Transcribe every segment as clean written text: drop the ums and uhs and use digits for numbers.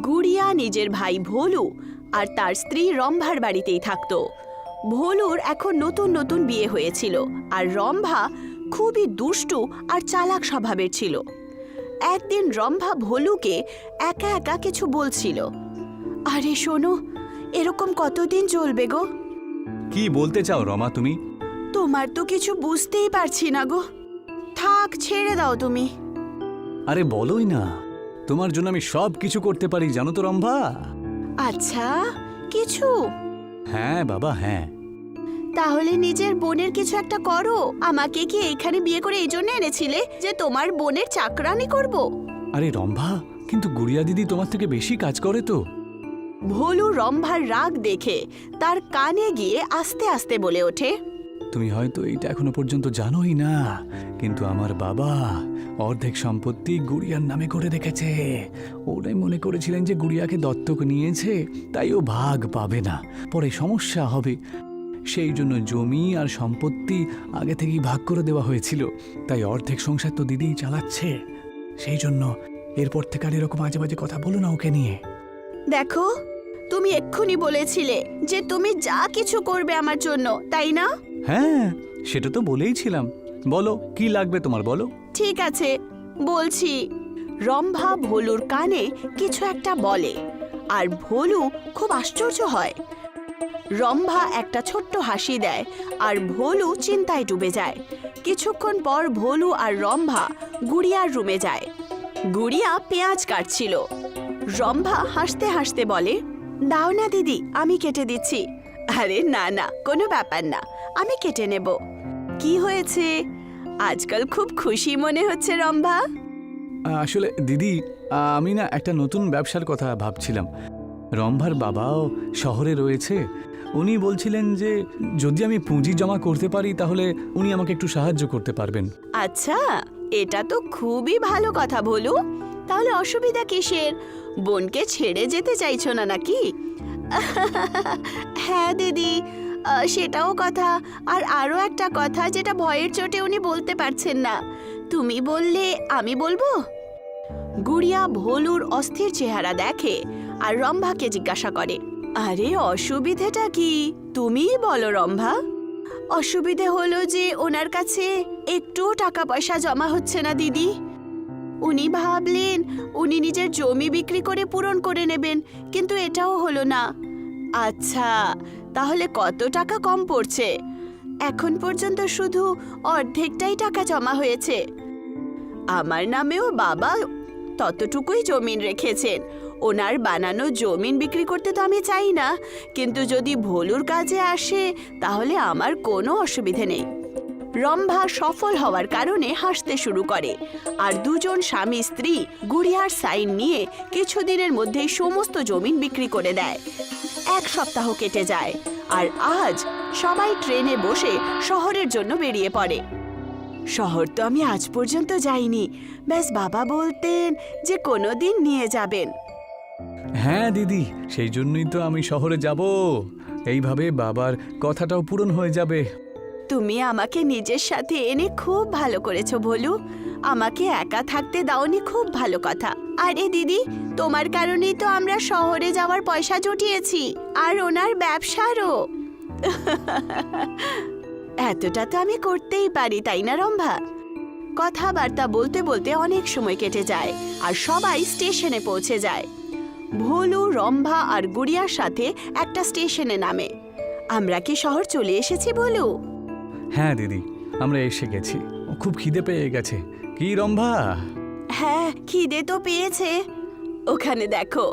গুড়িয়া নিজের ভাই ভোলু আর তার স্ত্রী রম্ভার বাড়িতেই থাকতো। ভোলুর এখন নতুন নতুন বিয়ে হয়েছিল আর রম্ভা খুবই দুষ্টু আর চালাক স্বভাবের ছিল। একদিন রম্ভা ভোলুকে একা একা কিছু বলছিল। আরে শোনো, এরকম কতদিন চলবে গো? কি বলতে চাও রমা তুমি? তোমার তো কিছু বুঝতেই পারছি না গো। থাক, ছেড়ে দাও তুমি। আরে বলোই না, তোমার জন্য আমি সব কিছু করতে পারি জানো তো রম্ভা। আচ্ছা, কিছু? হ্যাঁ বাবা, হ্যাঁ। তাহলে নিজের বোনের কিছু একটা করো। আমাকে কি এইখানে বিয়ে করে এই জন্য এনেছিলে যে তোমার বোনের চাকরানি করব? আরে রম্ভা, কিন্তু গুড়িয়া দিদি তোমার থেকে বেশি কাজ করে তো। ভোলু রম্ভার রাগ দেখে তার কানে গিয়ে আস্তে আস্তে বলে ওঠে, তুমি হয়তো এইটা এখনো পর্যন্ত জানোই না, কিন্তু আমার বাবা অর্ধেক সম্পত্তি গুড়িয়ার নামে করে রেখেছে। ওরাই মনে করেছিলেন যে গুড়িয়াকে দত্তক নিয়েছে, তাই ও ভাগ পাবে না, পরে সমস্যা হবে। সেই জন্য জমি আর সম্পত্তি আগে থেকেই ভাগ করে দেওয়া হয়েছিল। তাই অর্ধেক সংসার তো দিদিই চালাচ্ছে। সেই জন্য এরপর থেকে আর এরকম আজে বাজে কথা বলো না ওকে নিয়ে। দেখো, তুমি এক্ষুনি বলেছিলে যে তুমি যা কিছু করবে আমার জন্য, তাই না? হ্যাঁ, সেটা তো বলেইছিলাম। বলো কি লাগবে তোমার, বলো। ঠিক আছে, বলছি। রম্ভা ভোলুর কানে কিছু একটা বলে আর ভোলু খুব আশ্চর্য হয়। রম্ভা একটা ছোট্ট হাসি দেয় আর ভোলু চিন্তায় ডুবে যায়। কিছুক্ষণ পর ভোলু আর রম্ভা গুড়িয়ার রুমে যায়। গুড়িয়া পেঁয়াজ কাটছিল। রম্ভা হাসতে হাসতে বলে, দাও না দিদি, আমি কেটে দিচ্ছি। আরে না না, কোনো ব্যাপার না, আমি কেটে নেব। কি হয়েছে? আজকাল খুব খুশি মনে হচ্ছে রম্ভা। আসলে দিদি, আমি না একটা নতুন ব্যবসার কথা ভাবছিলাম। রম্ভার বাবাও শহরে রয়েছে। উনি বলছিলেন যে যদি আমি পুঁজি জমা করতে পারি তাহলে উনি আমাকে একটু সাহায্য করতে পারবেন। আচ্ছা, এটা তো খুবই ভালো কথা ভোলু। তাহলে অসুবিধা কিসের? বোনকে ছেড়ে যেতে চাইছো না নাকি? হ্যাঁ দিদি, সেটাও কথা। আর আরও একটা কথা যেটা ভয়ের চোটে উনি বলতে পারছেন না। তুমি বললে আমি বলবো? গুড়িয়া ভোলুর অস্থির চেহারা দেখে আর রম্ভাকে জিজ্ঞাসা করে, আরে অসুবিধেটা কি? তুমিই বলো রম্ভা। অসুবিধে হলো যে ওনার কাছে একটুও টাকা পয়সা জমা হচ্ছে না দিদি। উনি ভাবলেন উনি নিজের জমি বিক্রি করে পূরণ করে নেবেন, কিন্তু এটাও হলো না। আচ্ছা, তাহলে কত টাকা কম পড়ছে? এখন পর্যন্ত শুধু অর্ধেকটাই টাকা জমা হয়েছে। আমার নামেও বাবা ততটুকুই জমিন রেখেছেন। ওনার বানানো জমিন বিক্রি করতে তো আমি চাই না, কিন্তু যদি ভোলুর কাজে আসে তাহলে আমার কোনো অসুবিধে নেই। রম্ভা সফল হওয়ার কারণে হাসতে শুরু করে আর দুজন স্বামী স্ত্রী গুড়িয়ার সাইন নিয়ে কিছুদিনের মধ্যেই সমস্ত জমিন বিক্রি করে দেয়। এক সপ্তাহ কেটে যায় আর আজ সবাই ট্রেনে বসে শহরের জন্য বেরিয়ে পড়ে। শহর তো আমি আজ পর্যন্ত যাইনি, ব্যাস বাবা বলতেন যে কোনোদিন নিয়ে যাবেন। হ্যাঁ দিদি, সেই জন্যই তো আমি শহরে যাব। এইভাবে বাবার কথাটাও পূরণ হয়ে যাবে। তুমি আমাকে নিজের সাথে এনে খুব ভালো করেছো ভোলু। আমাকে একা থাকতে দাওনি, খুব ভালো কথা। আরে দিদি, তোমার কারণেই তো আমরা শহরে যাওয়ার পয়সা জুটিয়েছি, আর ওনার ব্যবসারও। এতটা তো আমি করতেই পারি, তাই না রম্ভা? কথাবার্তা বলতে বলতে অনেক সময় কেটে যায় আর সবাই স্টেশনে পৌঁছে যায়। ভোলু, রম্ভা আর গুড়িয়ার সাথে একটা স্টেশনে নামে। আমরা কি শহর চলে এসেছি ভোলু? হ্যাঁ দিদি, আমরা এসে গেছি। খুব খিদে পেয়ে গেছে। কি রম্ভা? হ্যাঁ, খিদে তো পেয়েছে। ওখানে দেখো,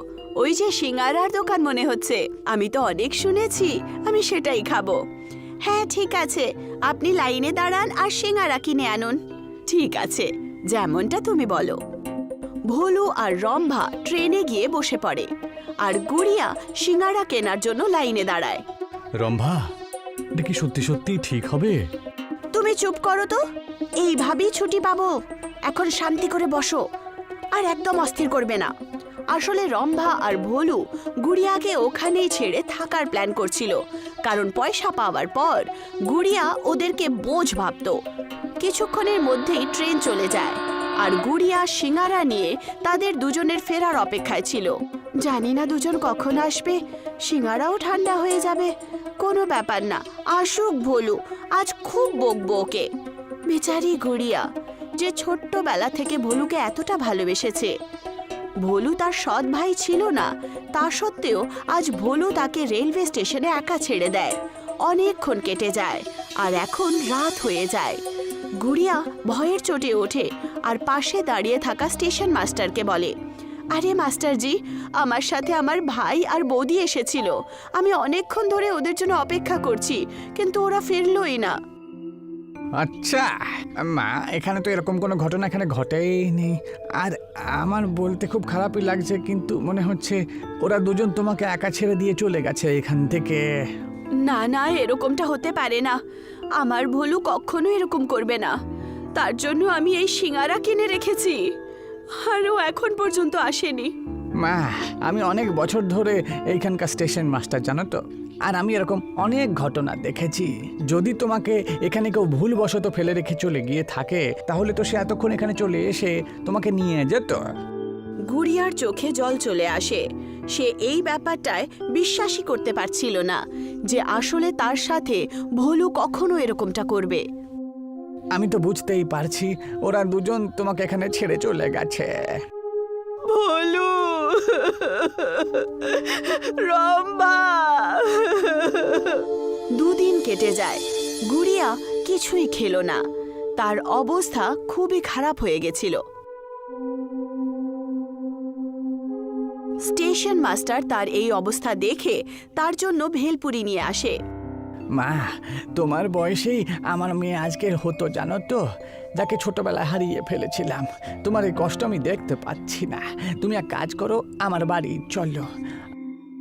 ওই যে সিঙ্গারার দোকান মনে হচ্ছে। আমি তো অনেক শুনেছি, আমি সেটাই খাবো। হ্যাঁ ঠিক আছে, আপনি লাইনে দাঁড়ান আর সিঙ্গারা কিনে আনুন। ঠিক আছে, যেমনটা তুমি বলো। ভোলু আর রম্ভা ট্রেনে গিয়ে বসে পড়ে আর গুড়িয়া সিঙ্গারা কেনার জন্য লাইনে দাঁড়ায়। রম্ভা, এটা কি সত্যি সত্যি ঠিক হবে? তুমি চুপ করো তো, এইভাবেই ছুটি পাবো। এখন শান্তি করে বসো আর একদম অস্থির করবে না। আসলে রম্ভা আর ভোলু গুড়িয়াকে ওখানেই ছেড়ে থাকার প্ল্যান করছিল, কারণ পয়সা পাওয়ার পর গুড়িয়া ওদেরকে বোঝ ভাবত। কিছুক্ষণের মধ্যেই ট্রেন চলে যায় আর গুড়িয়া সিঙ্গারা নিয়ে তাদের দুজনের ফেরার অপেক্ষায় ছিল। জানি না দুজন কখন আসবে, সিঙ্গারাও ঠান্ডা হয়ে যাবে। কোনো ব্যাপার না, আসুক ভোলু, আজ খুব বকবো ওকে। বেচারি গুড়িয়া, যে ছোট্টবেলা থেকে ভোলুকে এতটা ভালোবেসেছে। ভোলু তার সৎ ভাই ছিল না, তা সত্ত্বেও আজ ভোলু তাকে রেলওয়ে স্টেশনে একা ছেড়ে দেয়। অনেকক্ষণ কেটে যায় আর এখন রাত হয়ে যায়। গুড়িয়া ভয়ের চোটে ওঠে আর পাশে দাঁড়িয়ে থাকা স্টেশন মাস্টারকে বলে, আরে মাস্টারজি, আমার সাথে আমার ভাই আর বৌদি এসেছিল। আমি অনেকক্ষণ ধরে ওদের জন্য অপেক্ষা করছি, কিন্তু ওরা ফিরলোই না। আচ্ছা মা, এখানে তো এরকম কোনো ঘটনা এখানে ঘটেইনি। আর আমার বলতে খুব খারাপই লাগছে, কিন্তু মনে হচ্ছে ওরা দুজন তোমাকে একা ছেড়ে দিয়ে চলে গেছে এখান থেকে। না না, এরকমটা হতে পারে না। আমার ভোলু কখনো এরকম করবে না। তার জন্য আমি এই সিঙ্গারা কিনে রেখেছি, আর ও এখন পর্যন্ত আসেনি। মা, আমি অনেক বছর ধরে এইখানকার স্টেশন মাস্টার, জানো তো। আর আমি এরকম অনেক ঘটনা দেখেছি। যদি তোমাকে এখানে কেউ ভুলবশত ফেলে রেখে চলে গিয়ে থাকে, তাহলে তো সে এতক্ষণ এখানে চলে এসে তোমাকে নিয়ে যেত। গুড়িয়ার চোখে জল চলে আসে। সে এই ব্যাপারটায় বিশ্বাসই করতে পারছিল না যে আসলে তার সাথে ভোলু কখনো এরকমটা করবে। আমি তো বুঝতেই পারছি ওরা দুজন তোমাকে এখানে ছেড়ে চলে গেছে। ভোলু, রম্বা। দুদিন কেটে যায়, গুড়িয়া কিছুই খেলো না। তার অবস্থা খুবই খারাপ হয়ে গেছিল। স্টেশন মাস্টার তার এই অবস্থা দেখে তার জন্য ভেলপুরি নিয়ে আসে। মা, তোমার বয়সেই আমার মেয়ে আজকের হতো, জানো তো, যাকে ছোটবেলায় হারিয়ে ফেলেছিলাম। তোমার এই কষ্ট আমি দেখতে পাচ্ছি না। তুমি এক কাজ করো, আমার বাড়ি চলো।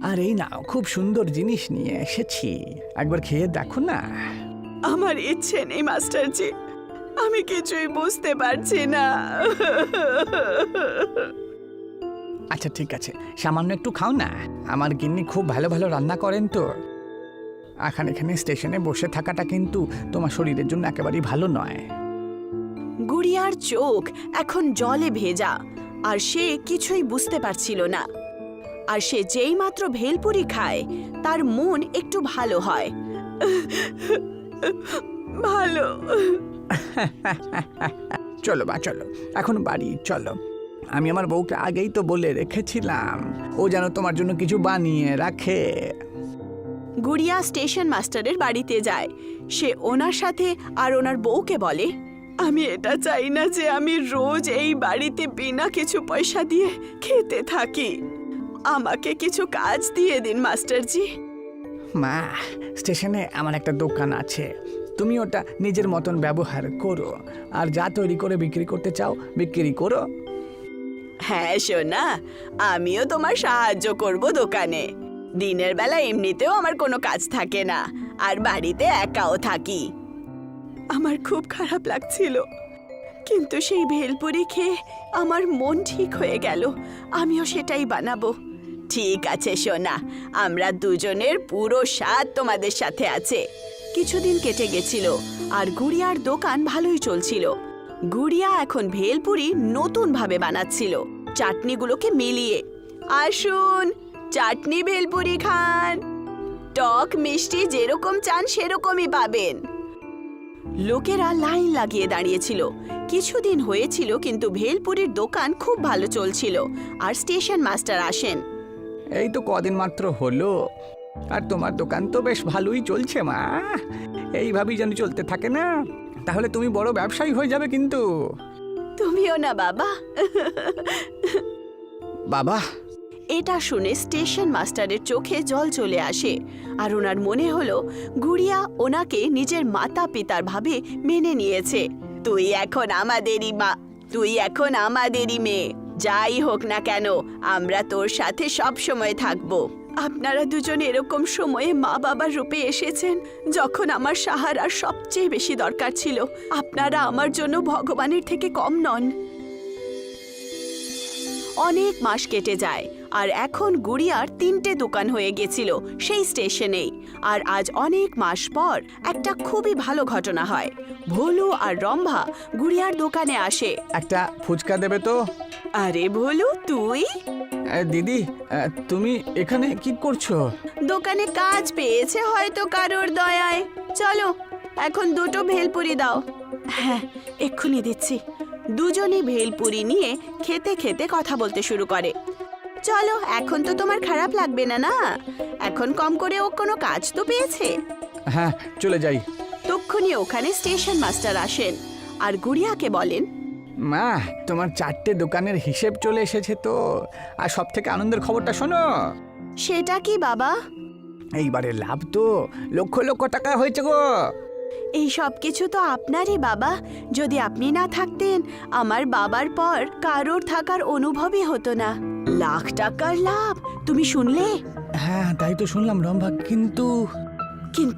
আর এই নাও, খুব সুন্দর জিনিস নিয়ে এসেছি, একবার খেয়ে দেখো না। আমার ইচ্ছে নেই মাস্টারজি, আমি কিছুই বুঝতে পারছি না। আচ্ছা ঠিক আছে, সামান্য একটু খাও না। আমার গিন্নি খুব ভালো ভালো রান্না করেন তো। এখানে স্টেশনে বসে থাকাটা কিন্তু তোমার শরীরের জন্য একেবারেই ভালো নয়। গুড়িয়ার চোখ এখন জলে ভেজা, আর সে কিছুই বুঝতে পারছিল না। আর সে যেই মাত্র ভেলপুরি খায়, তার মন একটু ভালো হয়। ভালো। চলো বা চলো, এখন বাড়ি চলো। আমি আমার বউকে আগেই তো বলে রেখেছিলাম ও যেন তোমার জন্য কিছু বানিয়ে রাখে। গুড়িয়া স্টেশন মাস্টারের বাড়িতে যায়। সে ওনার সাথে আর ওনার বউকে বলে, আমি এটা চাই না যে আমি রোজ এই বাড়িতে বিনা কিছু পয়সা দিয়ে খেতে থাকি। আমাকে কিছু কাজ দিয়ে দিন মাস্টারজি। মা, স্টেশনে আমার একটা দোকান আছে, তুমি ওটা নিজের মতন ব্যবহার করো। আর যা তৈরি করে বিক্রি করতে চাও বিক্রি করো। হ্যাঁ সোনা, আমিও তোমার সাহায্য করব দোকানে। দিনের বেলা এমনিতেও আমার কোনো কাজ থাকে না, আর বাড়িতে একাও থাকি। আমার খুব খারাপ লাগছিল, কিন্তু সেই ভেলপুরি খেয়ে আমার মন ঠিক হয়ে গেল। আমিও সেটাই বানাবো। ঠিক আছে সোনা, আমরা দুজনের পুরো স্বাদ তোমাদের সাথে আছে। কিছুদিন কেটে গেছিল আর গুড়িয়ার দোকান ভালোই চলছিল। গুড়িয়া এখন ভেলপুরি নতুন ভাবে বানাচ্ছিল, চাটনিগুলোকে মিলিয়ে। আসুন, চাটনি ভেলপুরি খান। টক মিষ্টি যেরকম চান সেরকমই পাবেন। লোকেরা লাইন লাগিয়ে দাঁড়িয়েছিল। কিছুদিন হয়েছিল, কিন্তু ভেলপুরির দোকান খুব ভালো চলছিল। আর স্টেশন মাস্টার আসেন। এই তো কদিন মাত্র হলো, আর তোমার দোকান তো বেশ ভালোই চলছে মা। এইভাবেই যেন চলতে থাকে না, তাহলে তুমি বড় ব্যবসায়ী হয়ে যাবে কিন্তু। তুমিও না বাবা। বাবা। এটা শুনে স্টেশন মাস্টারের চোখে জল চলে আসে, আর ওনার মনে হলো গুড়িয়া ওনাকে নিজের মাতা পিতার ভাবে মেনে নিয়েছে। তুই এখন আমাদেরই মেয়ে। যাই হোক না কেন, আমরা তোর সাথে সব সময় থাকবো। আপনারা দুজন এরকম সময়ে মা বাবার রূপে এসেছেন যখন আমার সাহারার সবচেয়ে বেশি দরকার ছিল। আপনারা আমার জন্য ভগবানের থেকে কম নন। অনেক মাস কেটে যায় আর এখন গুড়িয়ার 3টে দোকান হয়ে গেছিল সেই স্টেশনেই। আর আজ অনেক মাস পর একটা খুবই ভালো ঘটনা হয়। ভোলু আর রম্ভা গুড়িয়ার দোকানে আসে। একটা ফুচকা দেবে তো? আরে ভোলু, তুই? দিদি, তুমি এখানে কি করছো? দোকানে কাজ পেয়েছে হয়তো কারোর দয়ায়। চলো এখন 2টো ভেলপুরি দাও। হ্যাঁ, এক্ষুনি দিচ্ছি। দুজনই ভেলপুরি নিয়ে খেতে খেতে কথা বলতে শুরু করে। চলো, এখন তো তোমার খারাপ লাগবে না, না? এখন কম করে ও কোনো কাজ তো পেয়েছে। হ্যাঁ, চলে যাই। তক্ষুনি ওখানে স্টেশন মাস্টার আসেন আর গুড়িয়াকে বলেন, মা, তোমার 4টে দোকানের হিসেব চলে এসেছে তো। আর সব থেকে আনন্দের খবরটা শোনো। সেটা কি বাবা? এইবারে লাভ তো লক্ষ লক্ষ টাকা হয়েছে গো। এই সব কিছু তো আপনারই বাবা। যদি আপনি না থাকতেন আমার বাবার পর কারোর থাকার অনুভবই হতো না। লাখ টাকার লাভ, তুমি শুনলে? হ্যাঁ, তাই তো শুনলাম রম্ভা, কিন্তু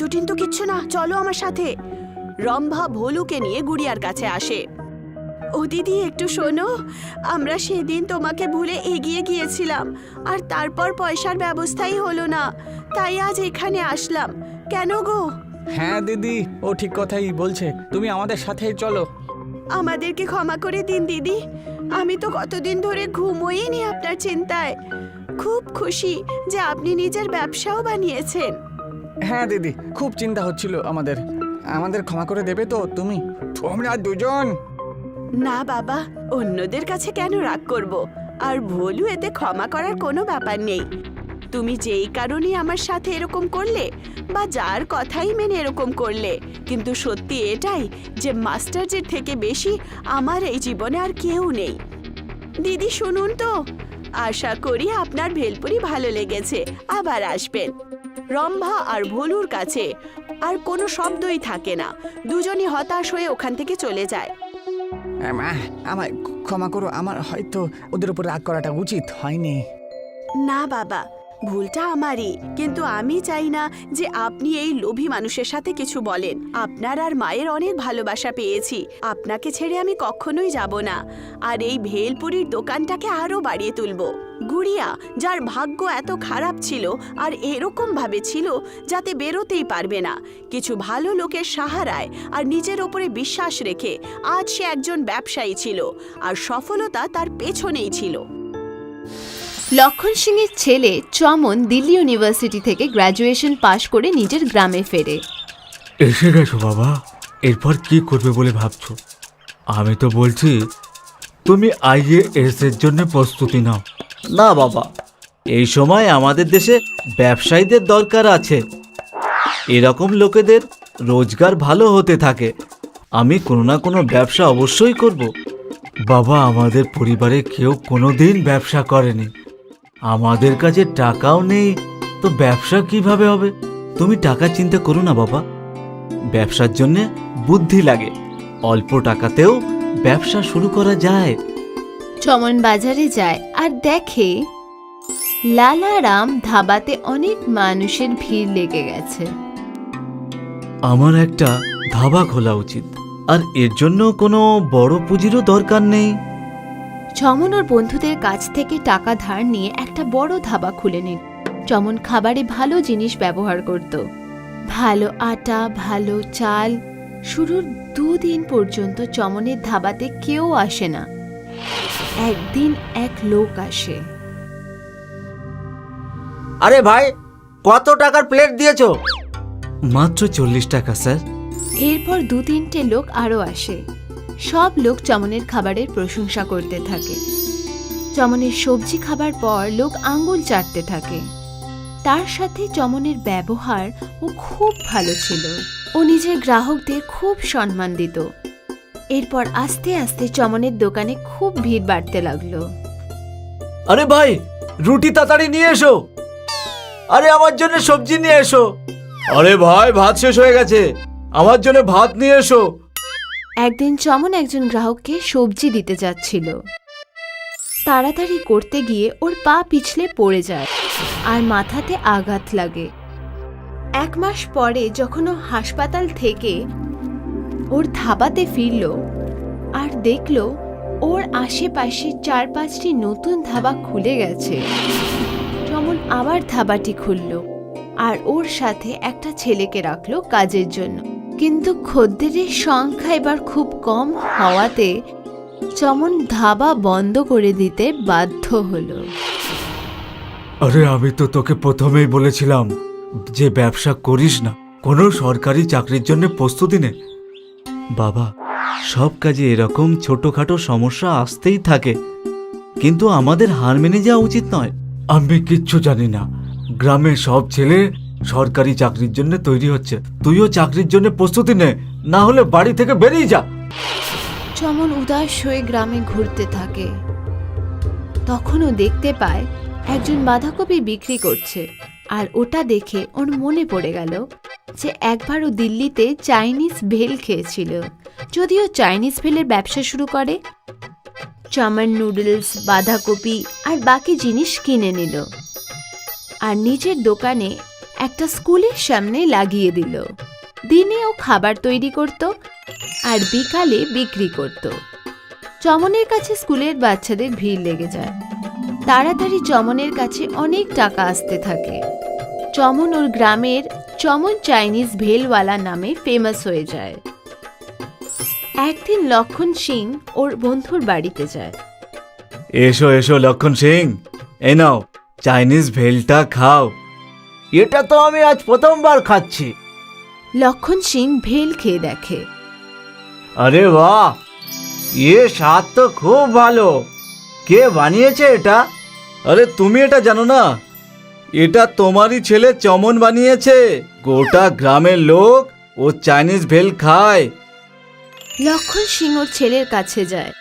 কিন্তু কিচ্ছু না, চলো আমার সাথে। রম্ভা ভোলুকে নিয়ে গুড়িয়ার কাছে আসে। ও দিদি, একটু শোনো। আমরা সেদিন তোমাকে ভুলে এগিয়ে গিয়েছিলাম, আর তারপর পয়সার ব্যবস্থাই হলো না, তাই আজ এখানে আসলাম। কেন গো? হ্যাঁ দিদি, ও ঠিক কথাই বলছে। তুমি আমাদের সাথেই চলো। আমাদেরকে ক্ষমা করে দিন দিদি। আমি তো কতদিন ধরে ঘুমোইনি আপনার চিন্তায়। খুব খুশি যে আপনি নিজের ব্যবসাও বানিয়েছেন। হ্যাঁ দিদি, খুব চিন্তা হচ্ছিল আমাদের। আমাদের ক্ষমা করে দেবে তো তুমি? তোমরা দুজন। না বাবা, অন্যদের কাছে কেন রাগ করব? আর ভোলু, এতে ক্ষমা করার কোনো ব্যাপার নেই। তুমি যেই কারণে আমার সাথে এরকম করলে বা যার কথাই মেনে এরকম করলে, কিন্তু সত্যি এটাই যে মাস্টারজির থেকে বেশি আমার এই জীবনে আর কেউ নেই। দিদি শুনুন তো, আশা করি আপনার ভেলপুরি ভালো লেগেছে, আবার আসবেন। রম্ভা আর ভোলুর কাছে আর কোনো শব্দই থাকে না। দুজনই হতাশ হয়ে ওখান থেকে চলে যায়। মা, আমায় ক্ষমা করো। আমার হয়তো ওদের উপর রাগ করাটা উচিত হয়নি। না বাবা, ভুলটা আমারই। কিন্তু আমি চাই না যে আপনি এই লোভী মানুষের সাথে কিছু বলেন। আপনার আর মায়ের অনেক ভালোবাসা পেয়েছি। আপনাকে ছেড়ে আমি কখনোই যাব না। আর এই ভেলপুরির দোকানটাকে আরো বাড়িয়ে তুলব। গুড়িয়া, যার ভাগ্য এত খারাপ ছিল আর এরকম ভাবে ছিল যাতে বেরোতেই পারবে না, কিছু ভালো লোকের সাহারায় আর নিজের ওপরে বিশ্বাস রেখে আজ সে একজন ব্যবসায়ী ছিল, আর সফলতা তার পেছনেই ছিল। লক্ষণ সিংয়ের ছেলে চমন দিল্লি ইউনিভার্সিটি থেকে গ্র্যাজুয়েশন পাশ করে নিজের গ্রামে ফেরে। এসে গেছো বাবা, এরপর কি করবে বলে ভাবছো? আমি তো বলছি তুমি IAS এর জন্য প্রস্তুতি নাও। না বাবা, এই সময় আমাদের দেশে ব্যবসায়ীদের দরকার আছে। এরকম লোকেদের রোজগার ভালো হতে থাকে। আমি কোনো না কোনো ব্যবসা অবশ্যই করব। বাবা, আমাদের পরিবারে কেউ কোনোদিন ব্যবসা করেনি। আমাদের কাছে টাকাও নেই, তো ব্যবসা কিভাবে হবে? তুমি টাকা চিন্তা করো না বাবা, ব্যবসার জন্য বুদ্ধি লাগে। অল্প টাকাতেও ব্যবসা শুরু করা যায়। চমন বাজারে যায় আর দেখে লালারাম ধাবাতে অনেক মানুষের ভিড় লেগে গেছে। আমার একটা ধাবা খোলা উচিত, আর এর জন্য কোনো বড় পুঁজিরও দরকার নেই। চমন ওর বন্ধুদের কাছ থেকে টাকা ধার নিয়ে একটা বড় ধাবা খুলে নিল। চমন খাবারে ভালো জিনিস ব্যবহার করত, ভালো আটা, ভালো চাল। শুরুর 2 দিন পর্যন্ত চমনের ধাবাতে কেউ আসে না। একদিন এক লোক আসে। আরে ভাই, কত টাকার প্লেট দিয়েছো? মাত্র 40 টাকা স্যার। এরপর 2-3টে লোক আরও আসে। সব লোক চমনের খাবারের প্রশংসা করতে থাকে। চমনের সবজি খাবার পর লোক আঙ্গুল চাটতে থাকে। তার সাথে চমনের ব্যবহার ও খুব ভালো ছিল। ও নিজের গ্রাহকদের খুব সম্মান দিত। এরপর আস্তে আস্তে চমনের দোকানে খুব ভিড় বাড়তে লাগলো। আরে ভাই, রুটি তাড়াতাড়ি নিয়ে এসো। আরে আমার জন্য সবজি নিয়ে এসো। আরে ভাই, ভাত শেষ হয়ে গেছে, আমার জন্য ভাত নিয়ে এসো। একদিন চমন একজন গ্রাহককে সবজি দিতে যাচ্ছিল। তাড়াতাড়ি করতে গিয়ে ওর পা পিছলে পড়ে যায় আর মাথাতে আঘাত লাগে। 1 মাস পরে যখন ও হাসপাতাল থেকে ওর ধাবাতে ফিরল আর দেখল ওর আশেপাশে 4-5টি নতুন ধাবা খুলে গেছে। চমন আবার ধাবাটি খুলল আর ওর সাথে একটা ছেলেকে রাখলো কাজের জন্য। কিন্তু খদ্দেরের সংখ্যা এবার খুব কম হওয়াতে চমন ধাবা বন্ধ করে দিতে বাধ্য হলো। আরে আমি তো তোকে প্রথমেই বলেছিলাম যে ব্যবসা করিস না, কোনো সরকারি চাকরির জন্য প্রস্তুতি নে। বাবা, সব কাজে এরকম ছোটখাটো সমস্যা আসতেই থাকে, কিন্তু আমাদের হার মেনে যাওয়া উচিত নয়। আমি কিচ্ছু জানি না। গ্রামের সব ছেলে সরকারি চাকরির জন্য তৈরি হচ্ছে, তুইও চাকরির জন্য প্রস্তুতি নে, না হলে বাড়ি থেকে বেরিয়ে যা। চমন উদাস হয়ে গ্রামে ঘুরতে থাকে। তখনও দেখতে পায় একজন বাঁধাকপি বিক্রি করছে, আর ওটা দেখে ওর মনে পড়ে গেল যে একবারও দিল্লিতে চাইনিজ ভেল খেয়েছিল। যদিও চাইনিজ ভেলের ব্যবসা শুরু করে, চমন নুডলস, বাঁধাকপি আর বাকি জিনিস কিনে নিল আর নিজের দোকানে একটা স্কুলের সামনে লাগিয়ে দিল। দিনে ও খাবার তৈরি করত আর বিকালে বিক্রি করত। চমনের কাছে স্কুলের বাচ্চাদের ভিড় লেগে যায়। তাড়াতাড়ি চমনের কাছে অনেক টাকা আসতে থাকে। চমন ওর গ্রামের চমন চাইনিজ ভেলওয়ালা নামে ফেমাস হয়ে যায়। একদিন লক্ষণ সিং ওর বন্ধুর বাড়িতে যায়। এসো এসো লক্ষণ সিং, এই নাও চাইনিজ ভেলটা খাও। এটা তো আমি আজ প্রথমবার খাচ্ছি। লক্ষণ সিং ভেল খেয়ে দেখে। আরে বাহ, স্বাদ তো খুব ভালো। কে বানিয়েছে এটা? আরে তুমি এটা জানো না? এটা তোমারই ছেলে চমন বানিয়েছে। গোটা গ্রামের লোক ও চাইনিজ ভেল খায়। লক্ষণ সিং ওর ছেলের কাছে যায়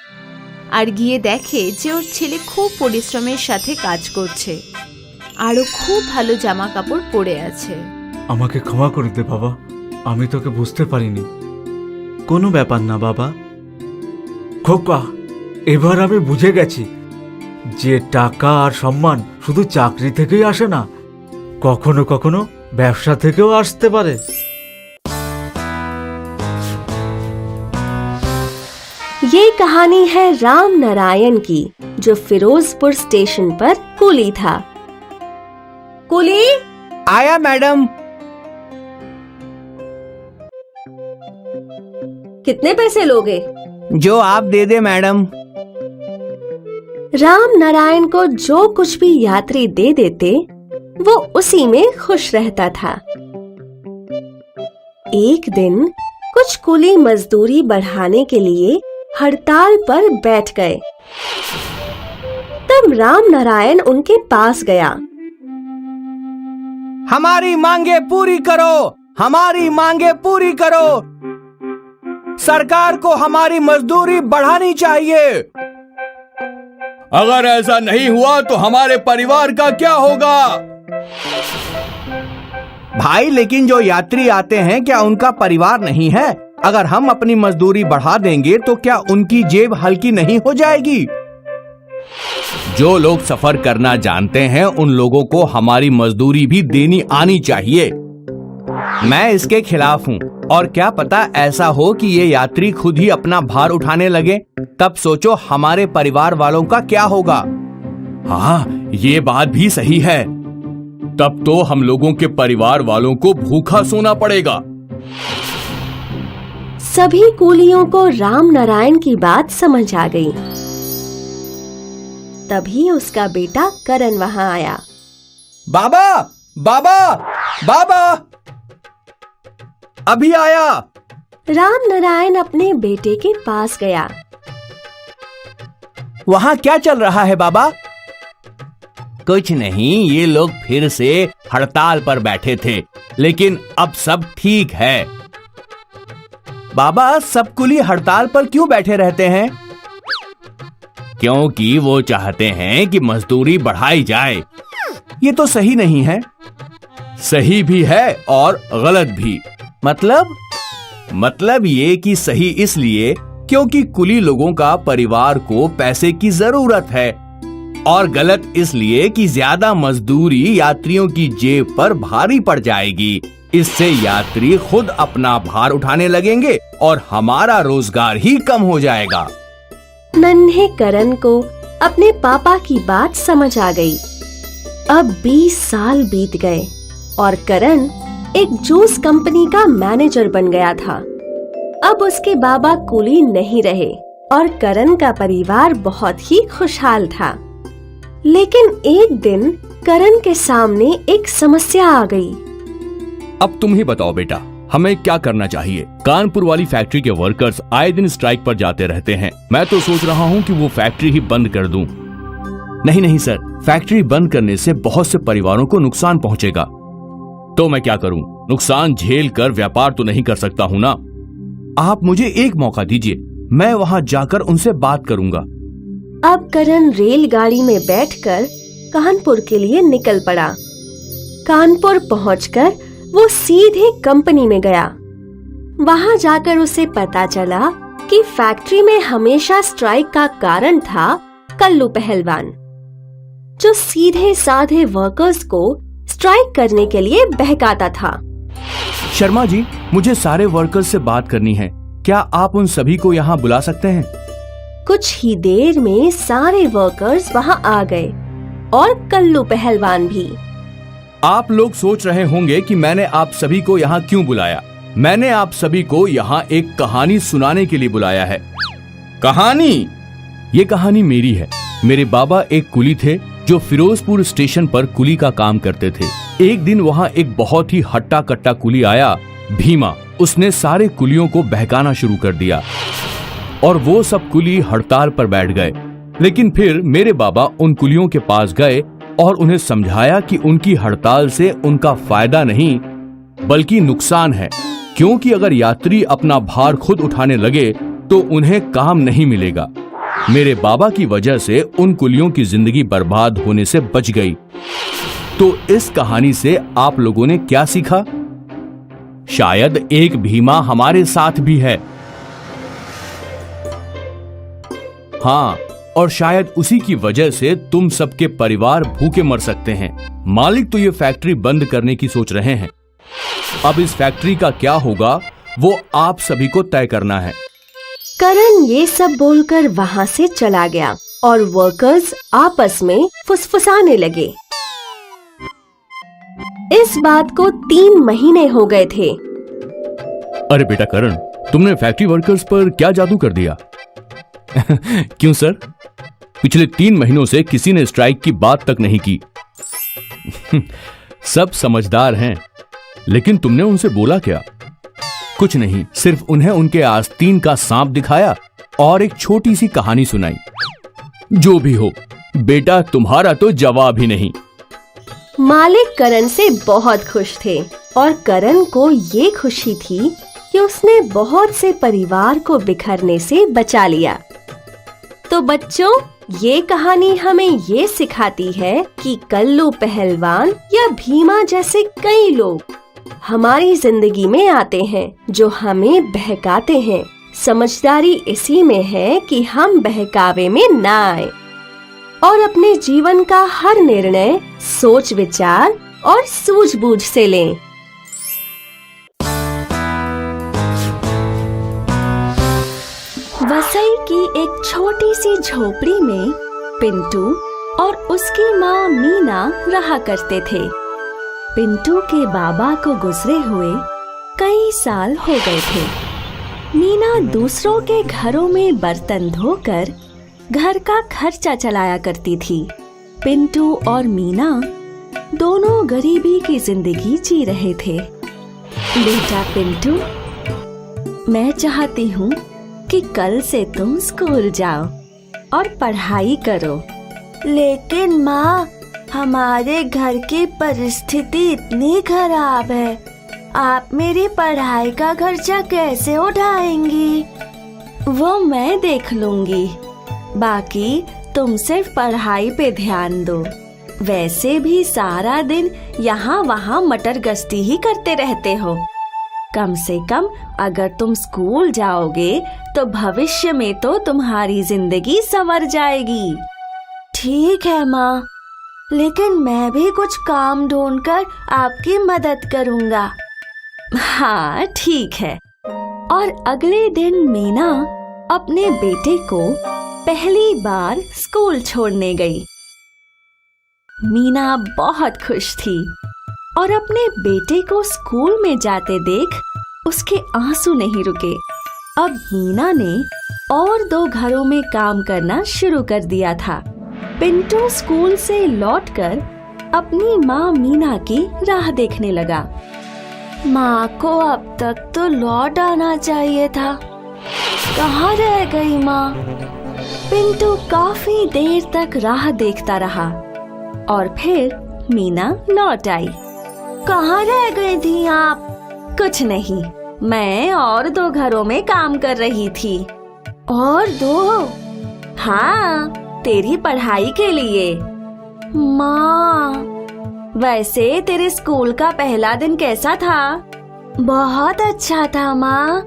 আর গিয়ে দেখে যে ওর ছেলে খুব পরিশ্রমের সাথে কাজ করছে, আরও খুব ভালো জামা কাপড় পরে আছে। আমাকে ক্ষমা করে দে বাবা, আমি তোকে বুঝতে পারিনি। কোনো ব্যাপার না বাবা। খোকা, এবার আমি বুঝে গেছি যে টাকা আর সম্মান শুধু চাকরি থেকেই আসে না, কখনো কখনো ব্যবসা থেকেও আসতে পারে। ये कहानी है राम नारायण की, जो फिरोजपुर स्टेशन पर कुली था। कुली, आया मैडम। कितने पैसे लोगे? जो आप दे दे मैडम। राम नारायण को जो कुछ भी यात्री दे देते वो उसी में खुश रहता था। एक दिन कुछ कुली मजदूरी बढ़ाने के लिए हड़ताल पर बैठ गए। तब राम नारायण उनके पास गया। हमारी मांगे पूरी करो, हमारी मांगे पूरी करो। सरकार को हमारी मजदूरी बढ़ानी चाहिए। अगर ऐसा नहीं हुआ तो हमारे परिवार का क्या होगा? भाई, लेकिन जो यात्री आते हैं क्या उनका परिवार नहीं है? अगर हम अपनी मजदूरी बढ़ा देंगे तो क्या उनकी जेब हल्की नहीं हो जाएगी? जो लोग सफर करना जानते हैं उन लोगों को हमारी मजदूरी भी देनी आनी चाहिए। मैं इसके खिलाफ हूँ, और क्या पता ऐसा हो कि ये यात्री खुद ही अपना भार उठाने लगे, तब सोचो हमारे परिवार वालों का क्या होगा। हाँ, ये बात भी सही है। तब तो हम लोगों के परिवार वालों को भूखा सोना पड़ेगा। सभी कुलियों को राम नारायण की बात समझ आ गई। तभी उसका बेटा करण वहां आया। बाबा, बाबा, बाबा, अभी आया। राम नारायण अपने बेटे के पास गया। वहाँ क्या चल रहा है बाबा? कुछ नहीं, ये लोग फिर से हड़ताल पर बैठे थे, लेकिन अब सब ठीक है। बाबा, सब कुली हड़ताल पर क्यों बैठे रहते हैं? क्योंकि वो चाहते हैं कि मजदूरी बढ़ाई जाए। ये तो सही नहीं है। सही भी है और गलत भी। मतलब ये कि सही इसलिए क्योंकि कुली लोगों का परिवार को पैसे की जरूरत है, और गलत इसलिए कि ज्यादा मजदूरी यात्रियों की जेब पर भारी पड़ जाएगी। इससे यात्री खुद अपना भार उठाने लगेंगे और हमारा रोजगार ही कम हो जाएगा। नन्हे करण को अपने पापा की बात समझ आ गई। अब 20 साल बीत गए और करण एक जूस कंपनी का मैनेजर बन गया था। अब उसके बाबा कुली नहीं रहे और करण का परिवार बहुत ही खुशहाल था। लेकिन एक दिन करण के सामने एक समस्या आ गई। अब तुम ही बताओ बेटा, हमें क्या करना चाहिए? कानपुर वाली फैक्ट्री के वर्कर्स आए दिन स्ट्राइक पर जाते रहते हैं। मैं तो सोच रहा हूँ कि वो फैक्ट्री ही बंद कर दूं। नहीं सर, फैक्ट्री बंद करने से बहुत से परिवारों को नुकसान पहुंचेगा। तो मैं क्या करूं? नुकसान झेल कर व्यापार तो नहीं कर सकता हूं ना। आप मुझे एक मौका दीजिए, मैं वहां जाकर उनसे बात करूंगा। अब करण रेलगाड़ी में बैठकर कानपुर के लिए निकल पड़ा। कानपुर पहुंचकर वो सीधे कंपनी में गया। वहां जाकर उसे पता चला कि फैक्ट्री में हमेशा स्ट्राइक का कारण था कल्लू पहलवान, जो सीधे साधे वर्कर्स को स्ट्राइक करने के लिए बहकाता था। शर्मा जी, मुझे सारे वर्कर्स से बात करनी है। क्या आप उन सभी को यहाँ बुला सकते हैं? कुछ ही देर में सारे वर्कर्स वहां आ गए और कल्लू पहलवान भी। आप लोग सोच रहे होंगे कि मैंने आप सभी को यहाँ क्यों बुलाया। मैंने आप सभी को यहाँ एक कहानी सुनाने के लिए बुलाया है। कहानी? ये कहानी मेरी है। मेरे बाबा एक कुली थे जो फिरोजपुर स्टेशन पर कुली का काम करते थे। एक दिन वहाँ एक बहुत ही हट्टा कट्टा कुली आया, भीमा। उसने सारे कुलियों को बहकाना शुरू कर दिया और वो सब कुली हड़ताल पर बैठ गए। लेकिन फिर मेरे बाबा उन कुलियों के पास गए और उन्हें समझाया कि उनकी हड़ताल से उनका फायदा नहीं बल्कि नुकसान है, क्योंकि अगर यात्री अपना भार खुद उठाने लगे तो उन्हें काम नहीं मिलेगा। मेरे बाबा की वजह से उन कुलियों की जिंदगी बर्बाद होने से बच गई। तो इस कहानी से आप लोगों ने क्या सीखा? शायद एक भीमा हमारे साथ भी है। हाँ, और शायद उसी की वजह से तुम सबके परिवार भूखे मर सकते हैं। मालिक तो ये फैक्ट्री बंद करने की सोच रहे हैं। अब इस फैक्ट्री का क्या होगा वो आप सभी को तय करना है। करण ये सब बोलकर वहां से चला गया और वर्कर्स आपस में फुसफुसाने लगे। इस बात को 3 महीने हो गए थे। अरे बेटा करण, तुमने फैक्ट्री वर्कर्स पर क्या जादू कर दिया? क्यों सर? पिछले 3 महीनों से किसी ने स्ट्राइक की बात तक नहीं की। सब समझदार हैं, लेकिन तुमने उनसे बोला क्या? कुछ नहीं, सिर्फ उन्हें उनके आस्तीन का सांप दिखाया और एक छोटी सी कहानी सुनाई। जो भी हो, बेटा तुम्हारा तो जवाब ही नहीं। मालिक करण से बहुत खुश थे और करण को ये खुशी थी कि उसने बहुत से परिवार को बिखरने से बचा लिया। तो बच्चों, ये कहानी हमें ये सिखाती है कि कल्लू पहलवान या भीमा जैसे कई लोग हमारी जिंदगी में आते हैं जो हमें बहकाते हैं। समझदारी इसी में है कि हम बहकावे में ना आए और अपने जीवन का हर निर्णय सोच विचार और सूझबूझ से लें। वसई की एक छोटी सी झोपड़ी में पिंटू और उसकी माँ मीना रहा करते थे। पिंटू के बाबा को गुजरे हुए कई साल हो गए थे। मीना दूसरों के घरों में बर्तन धोकर घर का खर्चा चलाया करती थी। पिंटू और मीना दोनों गरीबी की जिंदगी जी रहे थे। बेटा पिंटू, मैं चाहती हूँ कि कल से तुम स्कूल जाओ और पढ़ाई करो। लेकिन माँ, हमारे घर की परिस्थिति इतनी खराब है, आप मेरी पढ़ाई का खर्चा कैसे उठाएंगी? वो मैं देख लूंगी। बाकी तुम सिर्फ पढ़ाई पे ध्यान दो। वैसे भी सारा दिन यहाँ वहाँ मटर गश्ती ही करते रहते हो। कम से कम अगर तुम स्कूल जाओगे तो भविष्य में तो तुम्हारी जिंदगी संवर जाएगी। ठीक है माँ, लेकिन मैं भी कुछ काम ढूंढकर आपकी मदद करूँगा। हाँ ठीक है। और अगले दिन मीना अपने बेटे को पहली बार स्कूल छोड़ने गई। मीना बहुत खुश थी और अपने बेटे को स्कूल में जाते देख उसके आंसू नहीं रुके। अब मीना ने और 2 घरों में काम करना शुरू कर दिया था। पिंटू स्कूल से लौटकर अपनी माँ मीना की राह देखने लगा। माँ को अब तक तो लौट आना चाहिए था, कहाँ रह गई माँ? पिंटू काफी देर तक राह देखता रहा और फिर मीना लौट आई। कहाँ रह गई थी आप? कुछ नहीं, मैं और 2 घरों में काम कर रही थी। और 2? हाँ, तेरी पढ़ाई के लिए। माँ, वैसे तेरे स्कूल का पहला दिन कैसा था? बहुत अच्छा था माँ।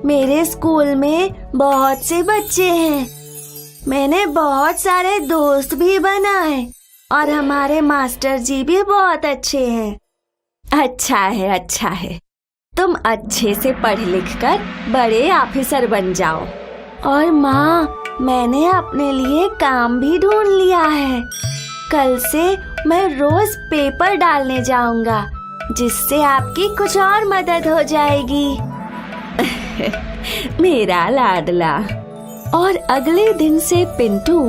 मेरे स्कूल में बहुत से बच्चे हैं, मैंने बहुत सारे दोस्त भी बनाए और हमारे मास्टर जी भी बहुत अच्छे हैं। अच्छा है, अच्छा है। तुम अच्छे से पढ़ लिख कर बड़े ऑफिसर बन जाओ। और माँ, मैंने अपने लिए काम भी ढूंढ लिया है। कल से मैं रोज पेपर डालने जाऊंगा, जिससे आपकी कुछ और मदद हो जाएगी। मेरा लाडला। और अगले दिन से पिंटू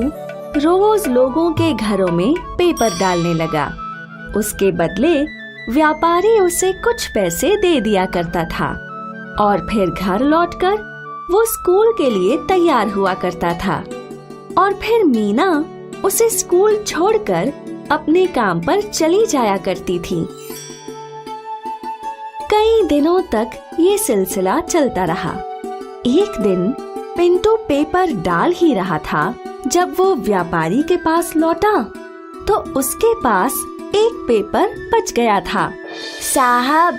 रोज लोगों के घरों में पेपर डालने लगा। उसके बदले व्यापारी उसे कुछ पैसे दे दिया करता था और फिर घर लौटकर वो स्कूल के लिए तैयार हुआ करता था। और फिर मीना उसे स्कूल छोड़कर अपने काम पर चली जाया करती थी। कई दिनों तक ये सिलसिला चलता रहा। एक दिन पिंटू पेपर डाल ही रहा था जब वो व्यापारी के पास लौटा तो उसके पास एक पेपर बच गया था। साहब,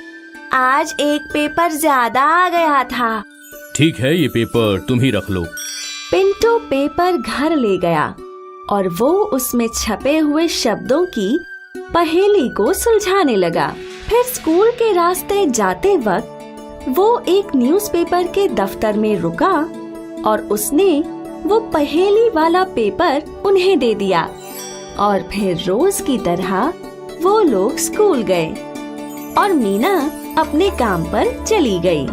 आज एक पेपर ज्यादा आ गया था। ठीक है, ये पेपर तुम ही रख लो। पिंटू पेपर घर ले गया और वो उसमें छपे हुए शब्दों की पहेली को सुलझाने लगा। फिर स्कूल के रास्ते जाते वक्त वो एक न्यूज़पेपर के दफ्तर में रुका और उसने वो पहेली वाला पेपर उन्हें दे दिया और फिर रोज की तरह वो लोग स्कूल गए और मीना अपने काम पर चली गई।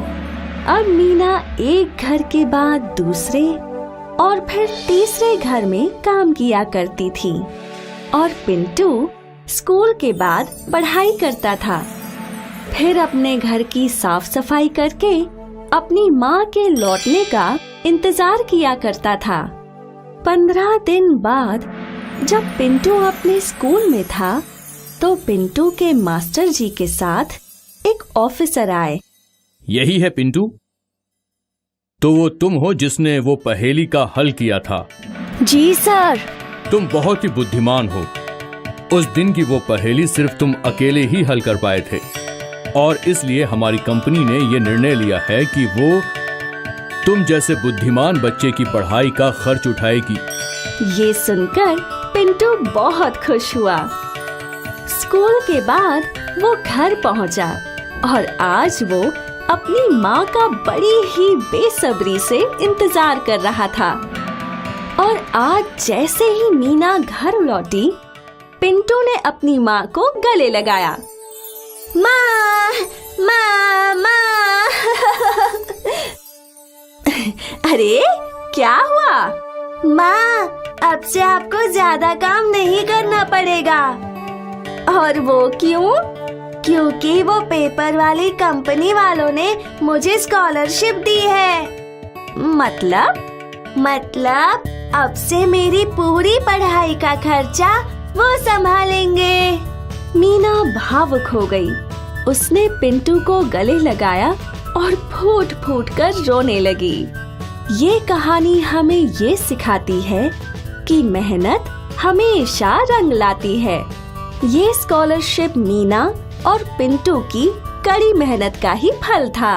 अब मीना एक घर के बाद दूसरे और फिर तीसरे घर में काम किया करती थी और पिंटू स्कूल के बाद पढ़ाई करता था। फिर अपने घर की साफ सफाई करके अपनी माँ के लौटने का इंतजार किया करता था। 15 दिन बाद जब पिंटू अपने स्कूल में था तो पिंटू के मास्टर जी के साथ एक ऑफिसर आए। यही है पिंटू? तो वो तुम हो जिसने वो पहेली का हल किया था? जी सर। तुम बहुत ही बुद्धिमान हो। उस दिन की वो पहेली सिर्फ तुम अकेले ही हल कर पाए थे और इसलिए हमारी कंपनी ने ये निर्णय लिया है कि वो तुम जैसे बुद्धिमान बच्चे की पढ़ाई का खर्च उठाएगी। ये सुनकर पिंटू बहुत खुश हुआ। स्कूल के बाद वो घर पहुंचा और आज वो अपनी माँ का बड़ी ही बेसब्री से इंतजार कर रहा था। और आज जैसे ही मीना घर लौटी, पिंटू ने अपनी माँ को गले लगाया। माँ, माँ, माँ। अरे क्या हुआ? माँ, अब से आपको ज्यादा काम नहीं करना पड़ेगा। और वो क्यों? क्योंकि वो पेपर वाली कंपनी वालों ने मुझे स्कॉलरशिप दी है। मतलब अब से मेरी पूरी पढ़ाई का खर्चा वो संभालेंगे। मीना भावुक हो गई। उसने पिंटू को गले लगाया और फूट फूट कर रोने लगी। ये कहानी हमें ये सिखाती है कि मेहनत हमेशा रंग लाती है। ये स्कॉलरशिप मीना और पिंटू की कड़ी मेहनत का ही फल था।